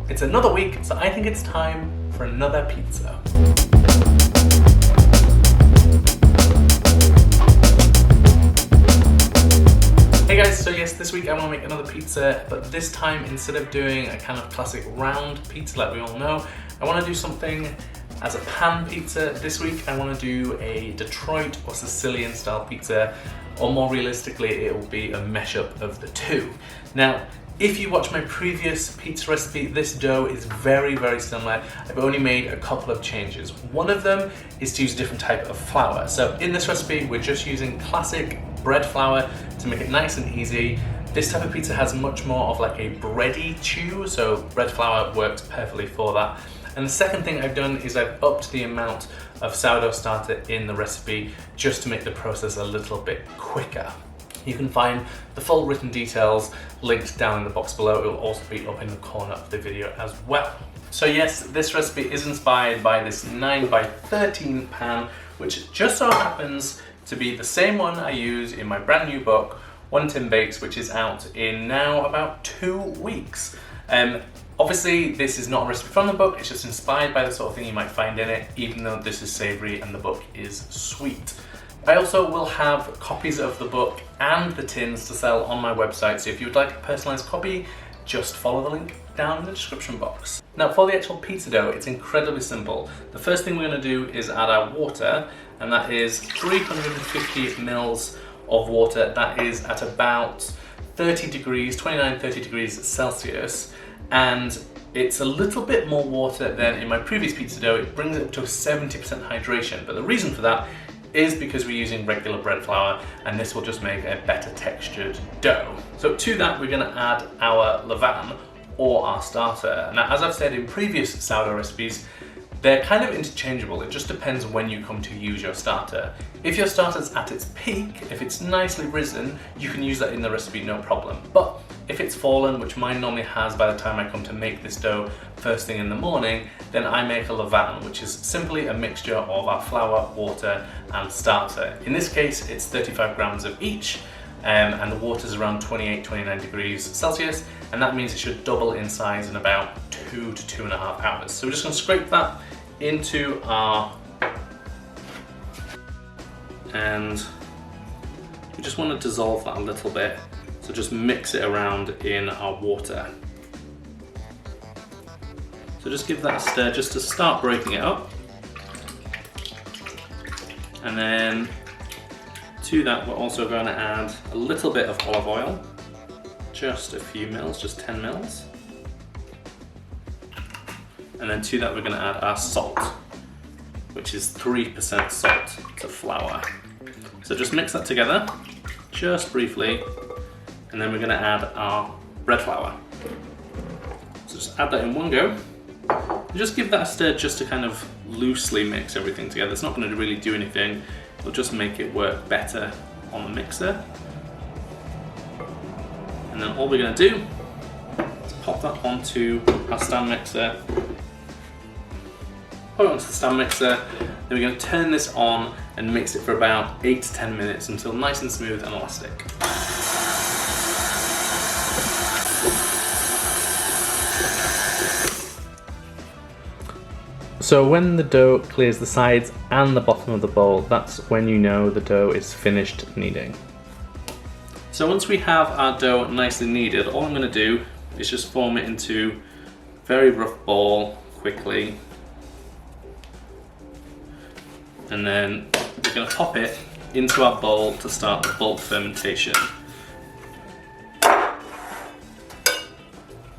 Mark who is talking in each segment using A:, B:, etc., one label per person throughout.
A: It's another week, so I think it's time for another pizza. Hey guys, so yes, this week I want to make another pizza, but this time instead of doing a kind of classic round pizza like we all know, I want to do something as a pan pizza. This week I want to do a Detroit or Sicilian style pizza, or more realistically it will be a mashup of the two. Now, if you watch my previous pizza recipe, this dough is very, very similar. I've only made a couple of changes. One of them is to use a different type of flour. So in this recipe, we're just using classic bread flour to make it nice and easy. This type of pizza has much more of like a bready chew, so bread flour works perfectly for that. And the second thing I've done is I've upped the amount of sourdough starter in the recipe just to make the process a little bit quicker. You can find the full written details linked down in the box below. It will also be up in the corner of the video as well. So yes, this recipe is inspired by this 9x13 pan, which just so happens to be the same one I use in my brand new book, One Tin Bakes, which is out in now about 2 weeks. Obviously, this is not a recipe from the book, it's just inspired by the sort of thing you might find in it, even though this is savory and the book is sweet. I also will have copies of the book and the tins to sell on my website, so if you would like a personalised copy, just follow the link down in the description box. Now for the actual pizza dough, it's incredibly simple. The first thing we're going to do is add our water, and that is 350 mils of water. That is at about 30 degrees, 29-30 degrees Celsius, and it's a little bit more water than in my previous pizza dough. It brings it up to 70% hydration, but the reason for that is because we're using regular bread flour, and this will just make a better textured dough. So to that, we're gonna add our levain, or our starter. Now, as I've said in previous sourdough recipes, they're kind of interchangeable. It just depends when you come to use your starter. If your starter's at its peak, if it's nicely risen, you can use that in the recipe, no problem. But if it's fallen, which mine normally has by the time I come to make this dough first thing in the morning, then I make a levain, which is simply a mixture of our flour, water, and starter. In this case, it's 35 grams of each, and the water's around 28-29 degrees Celsius, and that means it should double in size in about 2 to 2.5 hours. So we're just gonna scrape that into our, and we just want to dissolve that a little bit. So just mix it around in our water. So just give that a stir just to start breaking it up. And then to that, we're also going to add a little bit of olive oil, just a few mils, just 10 mils. And then to that, we're going to add our salt, which is 3% salt to flour. So just mix that together, just briefly. And then we're going to add our bread flour. So just add that in one go. And just give that a stir just to kind of loosely mix everything together. It's not going to really do anything. It'll just make it work better on the mixer. And then all we're going to do is pop that onto our stand mixer. Put it onto the stand mixer. Then we're going to turn this on and mix it for about 8 to 10 minutes until nice and smooth and elastic. So when the dough clears the sides and the bottom of the bowl, that's when you know the dough is finished kneading. So once we have our dough nicely kneaded, all I'm going to do is just form it into a very rough ball quickly. And then we're going to pop it into our bowl to start the bulk fermentation.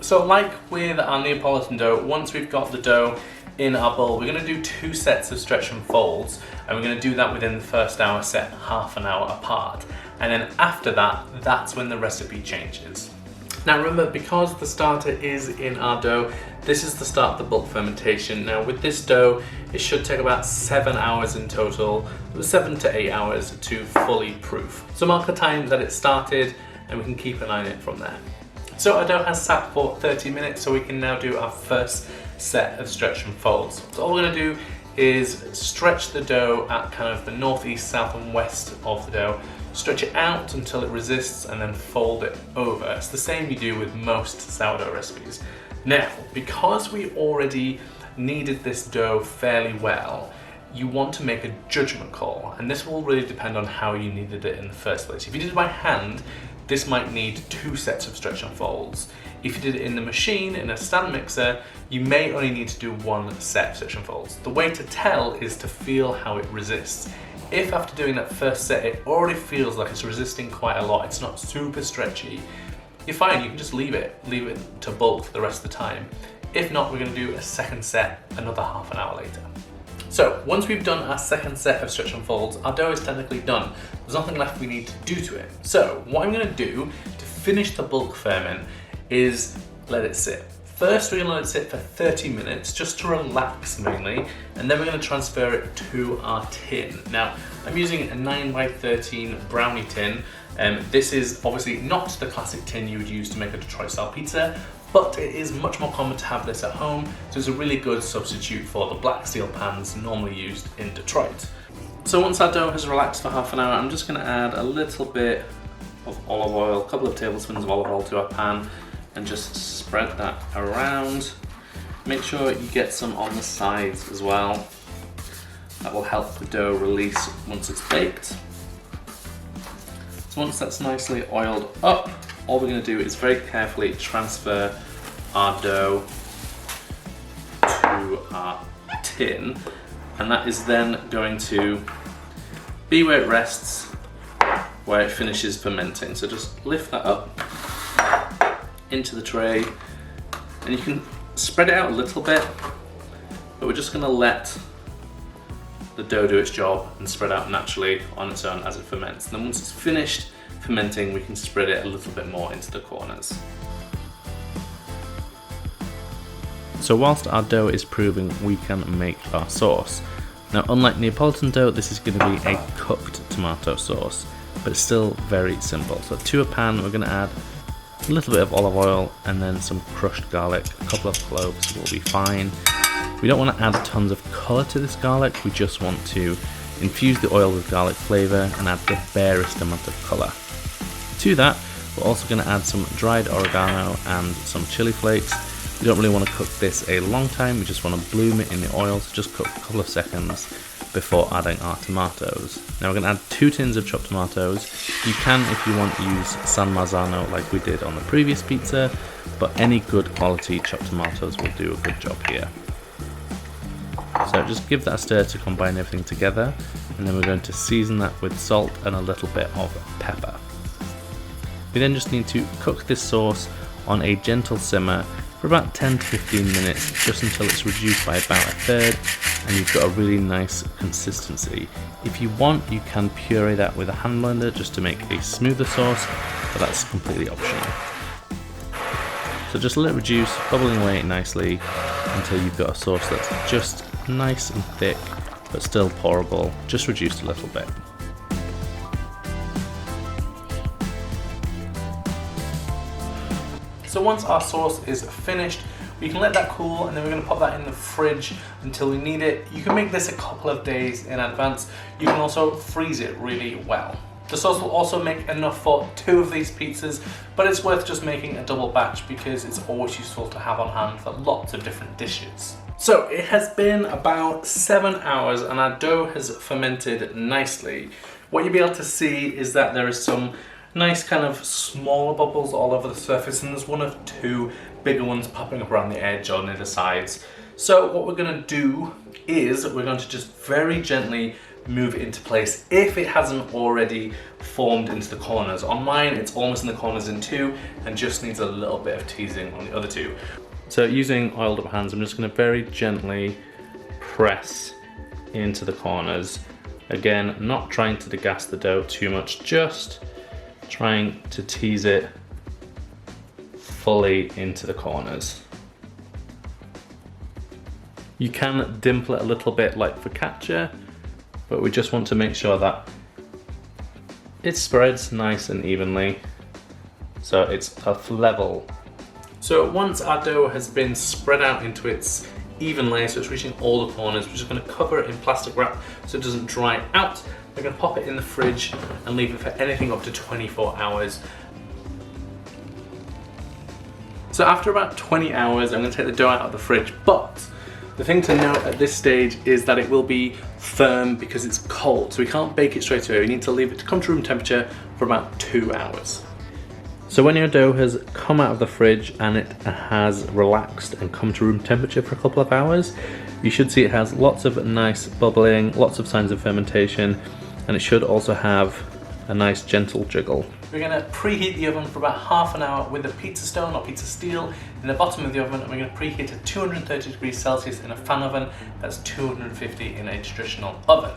A: So like with our Neapolitan dough, once we've got the dough in our bowl, we're going to do 2 sets of stretch and folds, and we're going to do that within the first hour, set half an hour apart. And then after that, that's when the recipe changes. Now remember, because the starter is in our dough, this is the start of the bulk fermentation. Now with this dough, it should take about 7 hours in total, 7 to 8 hours to fully proof. So mark the time that it started, and we can keep an eye on it from there. So our dough has sat for 30 minutes, so we can now do our first set of stretch and folds. So all we're going to do is stretch the dough at kind of the northeast, south and west of the dough, stretch it out until it resists, and then fold it over. It's the same you do with most sourdough recipes. Now, because we already kneaded this dough fairly well, you want to make a judgment call, and this will really depend on how you kneaded it in the first place. If you did it by hand, this might need 2 sets of stretch and folds. If you did it in the machine, in a stand mixer, you may only need to do 1 set of stretch and folds. The way to tell is to feel how it resists. If after doing that first set, it already feels like it's resisting quite a lot, it's not super stretchy, you're fine, you can just leave it to bulk for the rest of the time. If not, we're gonna do a second set another half an hour later. So once we've done our second set of stretch and folds, our dough is technically done. There's nothing left we need to do to it. So what I'm gonna do to finish the bulk ferment is let it sit. First, we're gonna let it sit for 30 minutes just to relax mainly, and then we're gonna transfer it to our tin. Now, I'm using a 9x13 brownie tin. This is obviously not the classic tin you would use to make a Detroit style pizza, but it is much more common to have this at home, so it's a really good substitute for the black steel pans normally used in Detroit. So once our dough has relaxed for half an hour, I'm just gonna add a little bit of olive oil, a couple of tablespoons of olive oil to our pan, and just spread that around. Make sure you get some on the sides as well. That will help the dough release once it's baked. So once that's nicely oiled up, all we're going to do is very carefully transfer our dough to our tin, and that is then going to be where it rests, where it finishes fermenting. So just lift that up into the tray, and you can spread it out a little bit, but we're just going to let the dough do its job and spread out naturally on its own as it ferments. And then once it's finished fermenting, we can spread it a little bit more into the corners. So whilst our dough is proving, we can make our sauce. Now, unlike Neapolitan dough, this is going to be a cooked tomato sauce, but it's still very simple. So to a pan, we're going to add a little bit of olive oil and then some crushed garlic. A couple of cloves will be fine. We don't want to add tons of colour to this garlic, we just want to infuse the oil with garlic flavour and add the barest amount of colour. To that, we're also going to add some dried oregano and some chili flakes. We don't really want to cook this a long time, we just want to bloom it in the oil, so just cook a couple of seconds before adding our tomatoes. Now we're going to add 2 tins of chopped tomatoes. You can, if you want, use San Marzano like we did on the previous pizza, but any good quality chopped tomatoes will do a good job here. So just give that a stir to combine everything together, and then we're going to season that with salt and a little bit of pepper. We then just need to cook this sauce on a gentle simmer for about 10 to 15 minutes, just until it's reduced by about a third and you've got a really nice consistency. If you want, you can puree that with a hand blender just to make a smoother sauce, but that's completely optional. So just let it reduce, bubbling away nicely until you've got a sauce that's just nice and thick but still pourable, just reduced a little bit. So once our sauce is finished, we can let that cool, and then we're going to pop that in the fridge until we need it. You can make this a couple of days in advance. You can also freeze it really well. The sauce will also make enough for 2 of these pizzas, but it's worth just making a double batch because it's always useful to have on hand for lots of different dishes. So it has been about 7 hours and our dough has fermented nicely. What you'll be able to see is that there is some nice kind of smaller bubbles all over the surface, and there's 1 or 2 bigger ones popping up around the edge or near the sides. So what we're going to do is we're going to just very gently move it into place if it hasn't already formed into the corners. On mine, it's almost in the corners in 2 and just needs a little bit of teasing on the other 2. So using oiled up hands, I'm just going to very gently press into the corners. Again, not trying to degas the dough too much, just trying to tease it fully into the corners. You can dimple it a little bit like focaccia, but we just want to make sure that it spreads nice and evenly, so it's a level. So once our dough has been spread out into its even layer, so it's reaching all the corners, we're just going to cover it in plastic wrap so it doesn't dry out. We're going to pop it in the fridge and leave it for anything up to 24 hours. So So after about 20 hours, I'm gonna take the dough out of the fridge, but the thing to note at this stage is that it will be firm because it's cold, so we can't bake it straight away. We need to leave it to come to room temperature for about 2 hours. So when your dough has come out of the fridge and it has relaxed and come to room temperature for a couple of hours, you should see it has lots of nice bubbling, lots of signs of fermentation, and it should also have a nice gentle jiggle. We're gonna preheat the oven for about half an hour with a pizza stone or pizza steel in the bottom of the oven, and we're gonna preheat to 230 degrees Celsius in a fan oven. That's 250 in a traditional oven.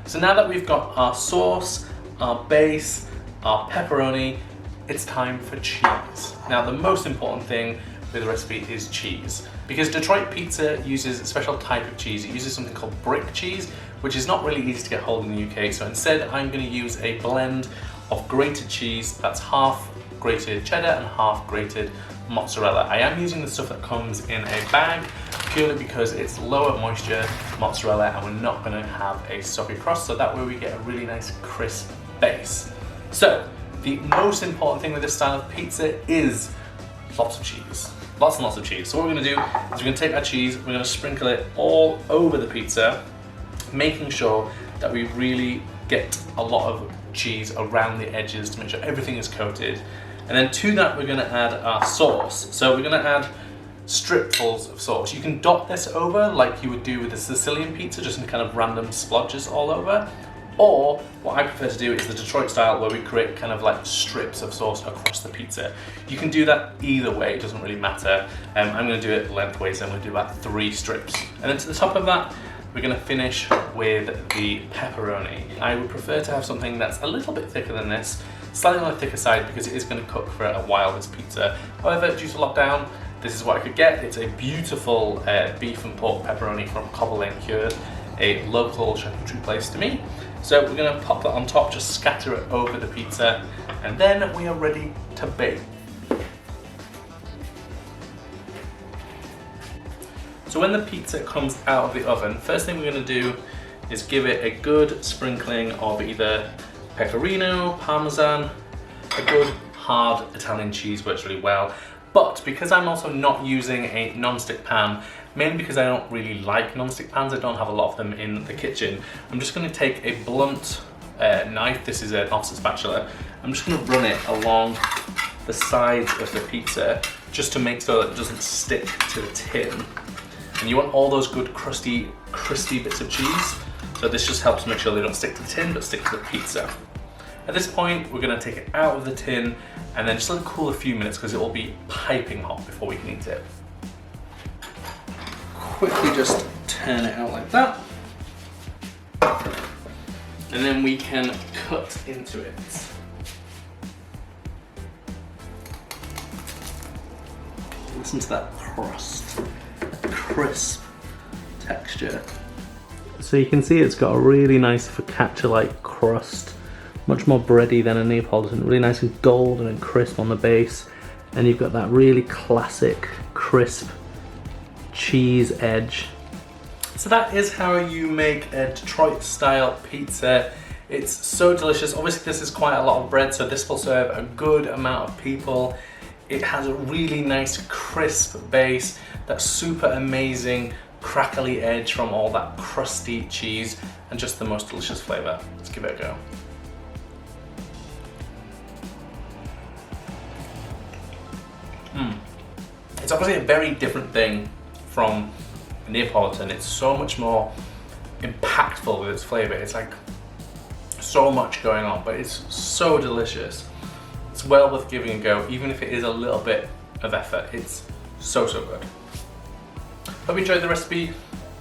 A: So now that we've got our sauce, our base, our pepperoni, it's time for cheese. Now the most important thing with the recipe is cheese. Because Detroit pizza uses a special type of cheese. It uses something called brick cheese, which is not really easy to get hold in the UK. So instead I'm gonna use a blend of grated cheese that's half grated cheddar and half grated mozzarella. I am using the stuff that comes in a bag purely because it's lower moisture mozzarella and we're not gonna have a soggy crust, so that way we get a really nice crisp base. So the most important thing with this style of pizza is lots of cheese. Lots and lots of cheese. So what we're gonna do is we're gonna take our cheese, we're gonna sprinkle it all over the pizza, making sure that we really get a lot of cheese around the edges to make sure everything is coated. And then to that we're gonna add our sauce. So we're gonna add stripfuls of sauce. You can dot this over like you would do with a Sicilian pizza, just in kind of random splodges all over. Or what I prefer to do is the Detroit style, where we create kind of like strips of sauce across the pizza. You can do that either way, it doesn't really matter. I'm gonna do it lengthways, so I'm gonna do about 3 strips. And then to the top of that, we're gonna finish with the pepperoni. I would prefer to have something that's a little bit thicker than this, slightly on the thicker side because it is gonna cook for a while, this pizza. However, due to lockdown, this is what I could get. It's a beautiful beef and pork pepperoni from Cobble Lane Cured, a local charcuterie place to me. So we're gonna pop that on top, just scatter it over the pizza, and then we are ready to bake. So when the pizza comes out of the oven, first thing we're gonna do is give it a good sprinkling of either pecorino, parmesan. A good hard Italian cheese works really well. But because I'm also not using a non-stick pan, mainly because I don't really like non-stick pans, I don't have a lot of them in the kitchen, I'm just going to take a blunt knife, this is an offset spatula, I'm just going to run it along the sides of the pizza just to make sure that it doesn't stick to the tin. And you want all those good crusty, crispy bits of cheese, so this just helps make sure they don't stick to the tin but stick to the pizza. At this point, we're going to take it out of the tin and then just let it cool a few minutes because it will be piping hot before we can eat it. Quickly just turn it out like that. And then we can cut into it. Listen to that crust, crisp texture. So you can see it's got a really nice focaccia-like crust. Much more bready than a Neapolitan, really nice and golden and crisp on the base, and you've got that really classic crisp cheese edge. So that is how you make a Detroit style pizza. It's so delicious. Obviously this is quite a lot of bread, so this will serve a good amount of people. It has a really nice crisp base, that super amazing crackly edge from all that crusty cheese, and just the most delicious flavour. Let's give it a go. It's obviously a very different thing from Neapolitan. It's so much more impactful with its flavour. It's like so much going on, but it's so delicious. It's well worth giving a go, even if it is a little bit of effort. It's so good. Hope you enjoyed the recipe.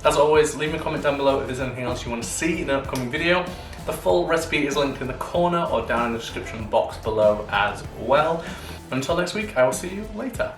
A: As always, leave me a comment down below if there's anything else you want to see in an upcoming video. The full recipe is linked in the corner or down in the description box below as well. Until next week, I will see you later.